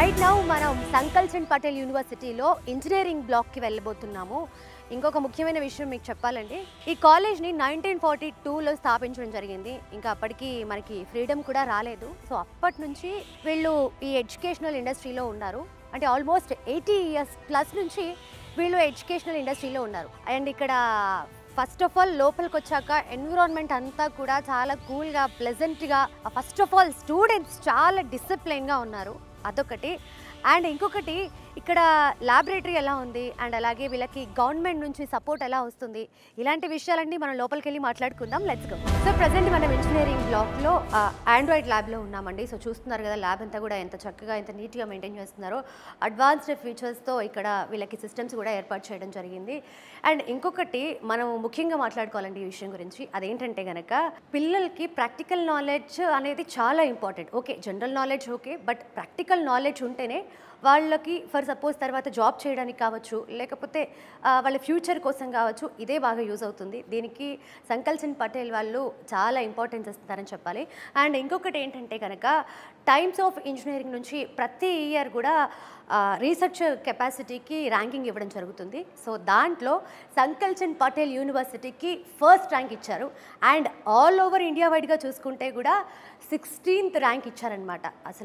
Right now మనం సంకల్చంద్ పటేల్ యూనివర్సిటీలో engineering బ్లాక్కి వెళ్ళబోతున్నాము. ఇంకొక ముఖ్యమైన విషయం మీకు చెప్పాలండి, ఈ కాలేజ్ని 1942లో స్థాపించడం జరిగింది. ఇంకా అప్పటికి మనకి ఫ్రీడమ్ కూడా రాలేదు. సో అప్పటి నుంచి వీళ్ళు ఈ ఎడ్యుకేషనల్ ఇండస్ట్రీలో ఉన్నారు. అంటే ఆల్మోస్ట్ 80 ఇయర్స్ ప్లస్ నుంచి వీళ్ళు ఎడ్యుకేషనల్ ఇండస్ట్రీలో ఉన్నారు. అండ్ ఇక్కడ ఫస్ట్ ఆఫ్ ఆల్ లోపలికి వచ్చాక ఎన్విరాన్మెంట్ అంతా కూడా చాలా కూల్గా ప్లెజెంట్గా, ఫస్ట్ ఆఫ్ ఆల్ స్టూడెంట్స్ చాలా డిసిప్లైన్గా ఉన్నారు, అదొకటి. అండ్ ఇంకొకటి, ఇక్కడ ల్యాబొరేటరీ ఎలా ఉంది అండ్ అలాగే వీళ్ళకి గవర్నమెంట్ నుంచి సపోర్ట్ ఎలా వస్తుంది, ఇలాంటి విషయాలన్నీ మనం లోపలికి వెళ్ళి మాట్లాడుకుందాం. Let's go. సో ప్రజెంట్ మనం ఇంజనీరింగ్ బ్లాక్లో ఆండ్రాయిడ్ ల్యాబ్లో ఉన్నామండి. సో చూస్తున్నారు కదా, ల్యాబ్ అంతా కూడా ఎంత చక్కగా ఎంత నీట్గా మెయింటైన్ చేస్తున్నారో. అడ్వాన్స్డ్ ఫీచర్స్తో ఇక్కడ వీళ్ళకి సిస్టమ్స్ కూడా ఏర్పాటు చేయడం జరిగింది. అండ్ ఇంకొకటి మనం ముఖ్యంగా మాట్లాడుకోవాలండి ఈ విషయం గురించి, అదేంటంటే కనుక పిల్లలకి ప్రాక్టికల్ నాలెడ్జ్ అనేది చాలా important. Okay, general knowledge okay, but practical knowledge ఉంటేనే వాళ్ళకి ఫర్ సపోజ్ తర్వాత జాబ్ చేయడానికి కావచ్చు, లేకపోతే వాళ్ళ ఫ్యూచర్ కోసం కావచ్చు, ఇదే బాగా యూజ్ అవుతుంది. దీనికి సంకల్చంద్ పటేల్ వాళ్ళు చాలా ఇంపార్టెన్స్ ఇస్తారని చెప్పాలి. అండ్ ఇంకొకటి ఏంటంటే కనుక టైమ్స్ ఆఫ్ ఇంజనీరింగ్ నుంచి ప్రతి ఇయర్ కూడా రీసెర్చ్ కెపాసిటీకి ర్యాంకింగ్ ఇవ్వడం జరుగుతుంది. సో దాంట్లో సంకల్చంద్ పటేల్ యూనివర్సిటీకి ఫస్ట్ ర్యాంక్ ఇచ్చారు. అండ్ ఆల్ ఓవర్ ఇండియా వైడ్గా చూసుకుంటే కూడా 16th ర్యాంక్ ఇచ్చారనమాట. అసలు